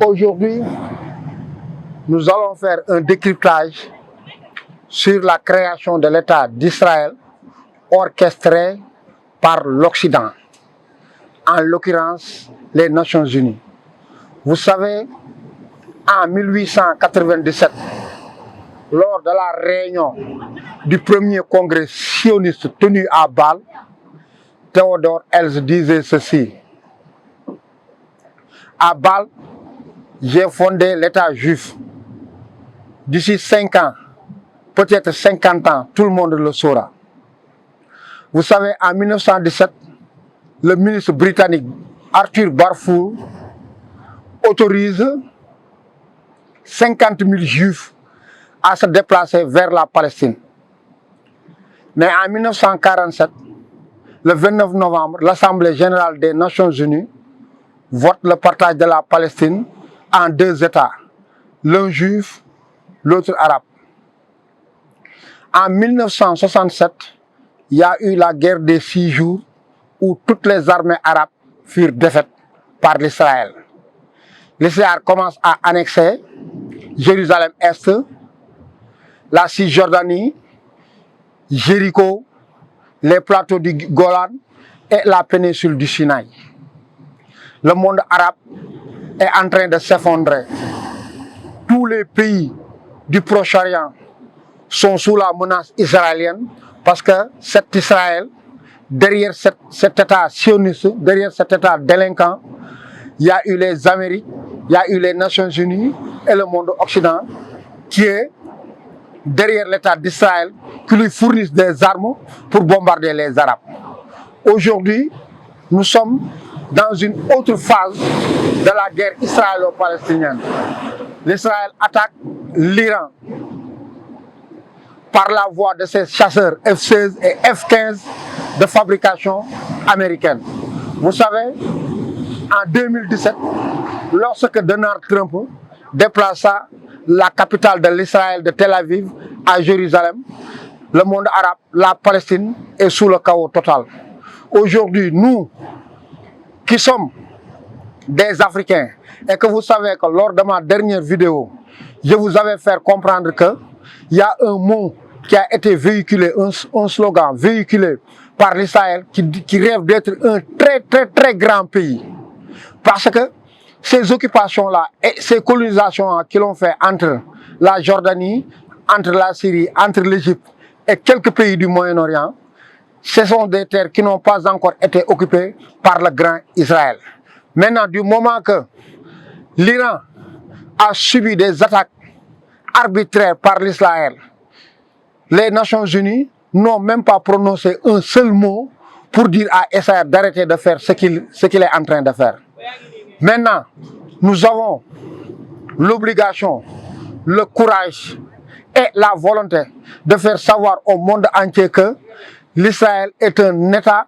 Aujourd'hui, nous allons faire un décryptage sur la création de l'État d'Israël orchestré par l'Occident, en l'occurrence les Nations Unies. Vous savez, en 1897, lors de la réunion du premier congrès sioniste tenu à Bâle, Théodore Herzl disait ceci: à Bâle, j'ai fondé l'État juif. D'ici 5 ans, peut-être 50 ans, tout le monde le saura. Vous savez, en 1917, le ministre britannique Arthur Balfour autorise 50 000 juifs à se déplacer vers la Palestine. Mais en 1947, le 29 novembre, l'Assemblée générale des Nations Unies vote le partage de la Palestine en 2 États, l'un juif, l'autre arabe. En 1967, il y a eu la guerre des 6 jours où toutes les armées arabes furent défaites par l'Israël. L'Israël commence à annexer Jérusalem-Est, la Cisjordanie, Jéricho, les plateaux du Golan et la péninsule du Sinaï. Le monde arabe est en train de s'effondrer. Tous les pays du Proche-Orient sont sous la menace israélienne parce que cet Israël, derrière cet État sioniste, derrière cet État délinquant, il y a eu les Amériques, il y a eu les Nations Unies et le monde occident qui est derrière l'État d'Israël, qui lui fournissent des armes pour bombarder les Arabes. Aujourd'hui, nous sommes dans une autre phase de la guerre israélo-palestinienne. L'Israël attaque l'Iran par la voie de ses chasseurs F-16 et F-15 de fabrication américaine. Vous savez, en 2017, lorsque Donald Trump déplaça la capitale de l'Israël de Tel Aviv à Jérusalem, le monde arabe, la Palestine, est sous le chaos total. Aujourd'hui, nous qui sommes des Africains, et que vous savez que lors de ma dernière vidéo, je vous avais fait comprendre qu'il y a un mot qui a été véhiculé, un slogan véhiculé par l'Israël qui rêve d'être un très grand pays. Parce que ces occupations-là et ces colonisations qui l'ont fait entre la Jordanie, entre la Syrie, entre l'Égypte et quelques pays du Moyen-Orient, ce sont des terres qui n'ont pas encore été occupées par le grand Israël. Maintenant, du moment que l'Iran a subi des attaques arbitraires par l'Israël, les Nations Unies n'ont même pas prononcé un seul mot pour dire à Israël d'arrêter de faire ce qu'il est en train de faire. Maintenant, nous avons l'obligation, le courage et la volonté de faire savoir au monde entier que l'Israël est un État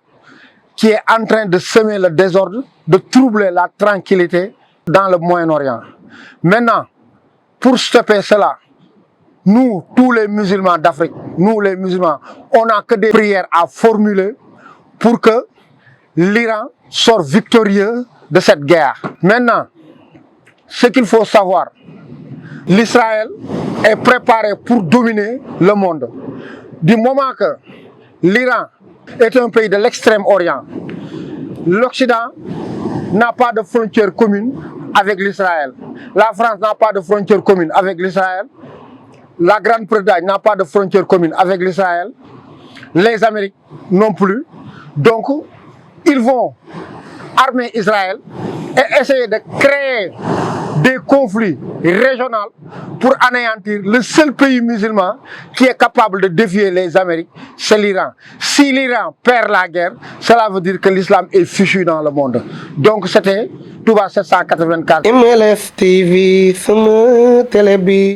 qui est en train de semer le désordre, de troubler la tranquillité dans le Moyen-Orient. Maintenant, pour stopper cela, nous, tous les musulmans d'Afrique, nous les musulmans, on n'a que des prières à formuler pour que l'Iran sorte victorieux de cette guerre. Maintenant, ce qu'il faut savoir, l'Israël est préparé pour dominer le monde. Du moment que l'Iran est un pays de l'extrême-orient, l'Occident n'a pas de frontière commune avec l'Israël. La France n'a pas de frontière commune avec l'Israël. La Grande-Bretagne n'a pas de frontière commune avec l'Israël. Les Amériques non plus. Donc, ils vont armer Israël et essayer de créer des conflits régionaux pour anéantir le seul pays musulman qui est capable de défier les Amériques, c'est l'Iran. Si l'Iran perd la guerre, cela veut dire que l'islam est fichu dans le monde. Donc c'était Touba 784. MLS TV, sama télé bi.